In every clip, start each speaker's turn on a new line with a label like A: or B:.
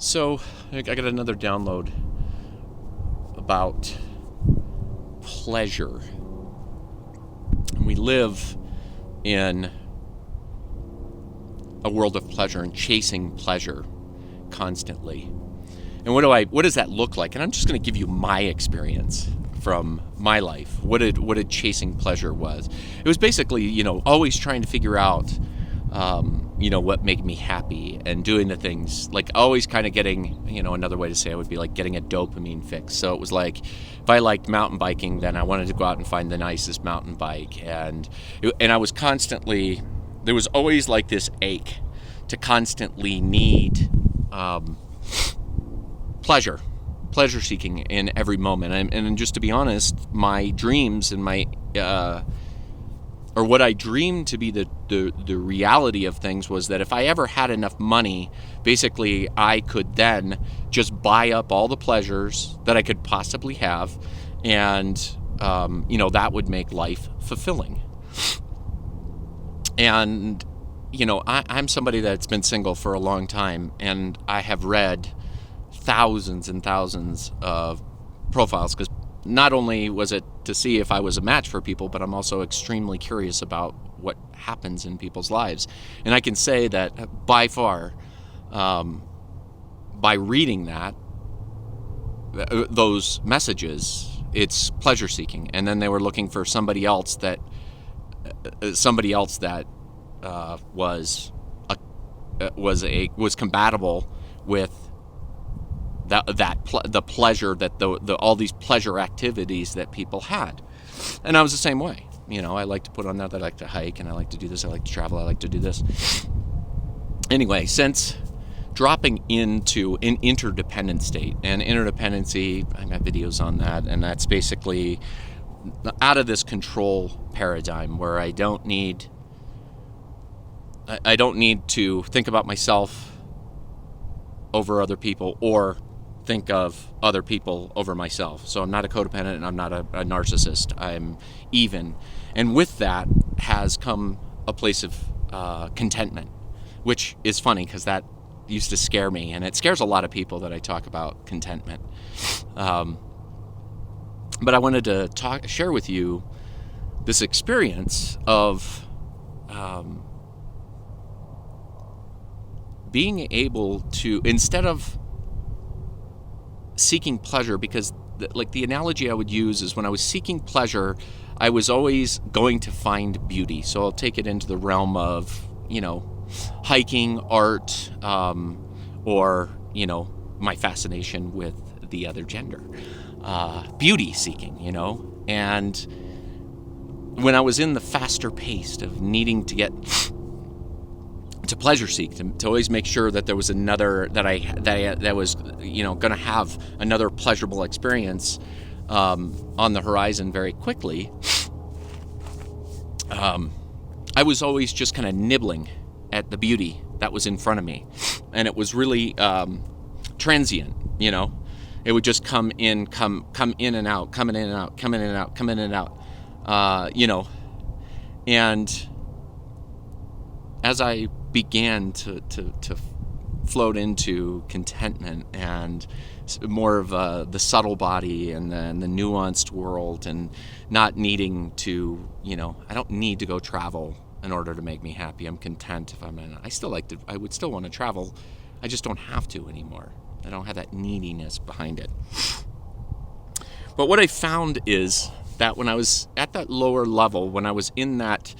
A: So I got another download about pleasure. We live in a world of pleasure and chasing pleasure constantly. And what does that look like? And I'm just going to give you my experience from my life. What did chasing pleasure was? It was basically, always trying to figure out what made me happy and doing the things, like always kind of getting, another way to say it would be like getting a dopamine fix. So it was like, if I liked mountain biking, then I wanted to go out and find the nicest mountain bike. And I was constantly, there was always like this ache to constantly need pleasure seeking in every moment. And just to be honest, my dreams and my or what I dreamed to be the reality of things was that if I ever had enough money, basically I could then just buy up all the pleasures that I could possibly have, and that would make life fulfilling. And I'm somebody that's been single for a long time, and I have read thousands and thousands of profiles, because not only was it to see if I was a match for people, but I'm also extremely curious about what happens in people's lives. And I can say that by far, by reading those messages, it's pleasure seeking. And then they were looking for somebody else that was compatible with the pleasure that all these pleasure activities that people had. And I was the same way. I like to put on that. I like to hike, and I like to do this. I like to travel. I like to do this. Anyway, since dropping into an interdependent state, and interdependency, I got videos on that, and that's basically out of this control paradigm where I don't need to think about myself over other people, or think of other people over myself. So I'm not a codependent, and I'm not a narcissist. I'm even. And with that has come a place of contentment, which is funny because that used to scare me, and it scares a lot of people that I talk about contentment. But I wanted to share with you this experience of being able to, instead of seeking pleasure, because the analogy I would use is when I was seeking pleasure, I was always going to find beauty. So I'll take it into the realm of, hiking, art, or, my fascination with the other gender, beauty seeking, and when I was in the faster pace of needing to get to pleasure seek, to always make sure that there was another, that was going to have another pleasurable experience on the horizon very quickly. I was always just kind of nibbling at the beauty that was in front of me, and it was really transient. It would just come in and out, coming in and out, coming in and out, coming in and out. And as I began to float into contentment and more of the subtle body and then the nuanced world, and not needing to, I don't need to go travel in order to make me happy. I'm content if I'm in. I would still want to travel. I just don't have to anymore. I don't have that neediness behind it. But what I found is that when I was at that lower level, when I was in that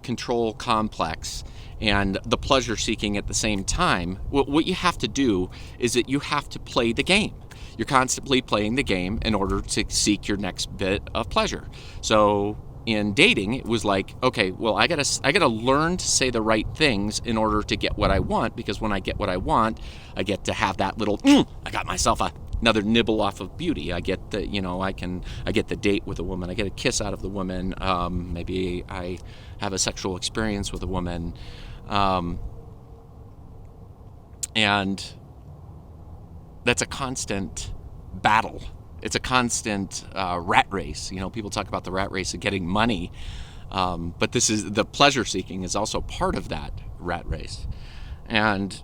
A: control complex and the pleasure seeking at the same time, what you have to do is that you have to play the game. You're constantly playing the game in order to seek your next bit of pleasure. So in dating, it was like, okay, well, I gotta learn to say the right things in order to get what I want, because when I get what I want, I get to have that little, I got myself another nibble off of beauty. I get the, I get the date with a woman. I get a kiss out of the woman. Maybe I have a sexual experience with a woman. And that's a constant battle. It's a constant rat race. People talk about the rat race of getting money, but the pleasure seeking is also part of that rat race. And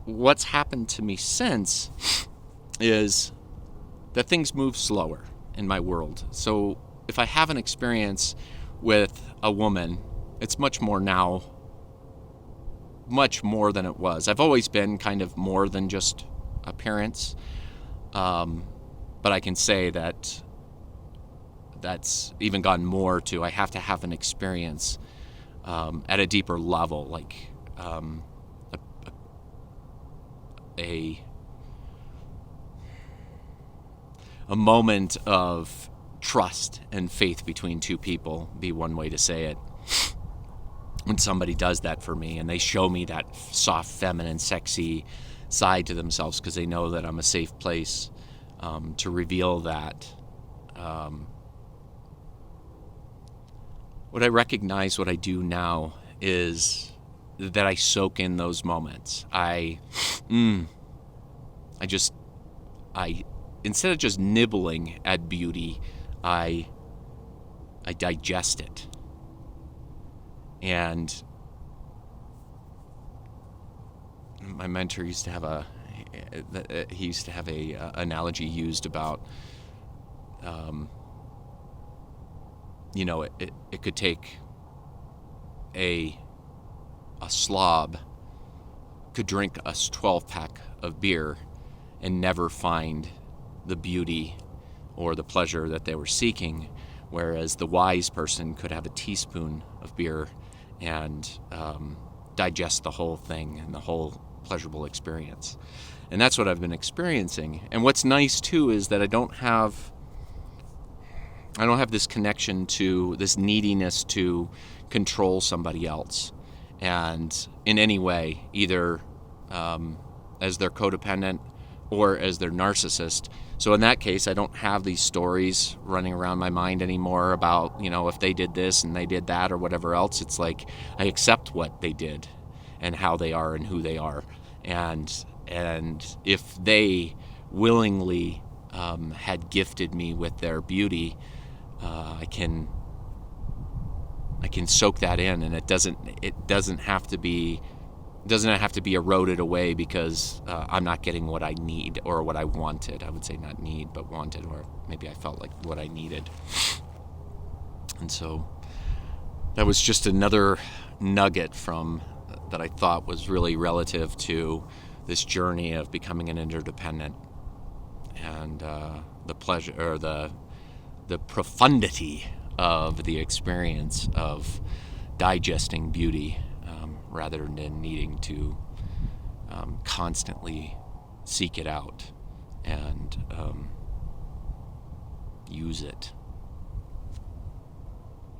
A: what's happened to me since is that things move slower in my world. So if I have an experience with a woman, it's much more now, much more than it was. I've always been kind of more than just appearance, but I can say that that's even gone more to I have to have an experience at a deeper level, like a moment of trust and faith between two people, be one way to say it. When somebody does that for me and they show me that soft, feminine, sexy side to themselves because they know that I'm a safe place to reveal that. What I recognize, what I do now is that I soak in those moments. I instead of just nibbling at beauty, I digest it. And my mentor used to have a analogy used about it could take a slob could drink a 12-pack of beer and never find the beauty or the pleasure that they were seeking, whereas the wise person could have a teaspoon of beer and digest the whole thing and the whole pleasurable experience. And that's what I've been experiencing. And what's nice too is that I don't have this connection to this neediness to control somebody else and in any way, either as their codependent or as their narcissist. So in that case, I don't have these stories running around my mind anymore about, if they did this and they did that or whatever else. It's like I accept what they did and how they are and who they are. And if they willingly had gifted me with their beauty, I can soak that in, and it doesn't have to be eroded away because I'm not getting what I need or what I wanted. I would say not need, but wanted, or maybe I felt like what I needed. And so that was just another nugget from that I thought was really relative to this journey of becoming an interdependent and the pleasure or the profundity of the experience of digesting beauty rather than needing to constantly seek it out and use it.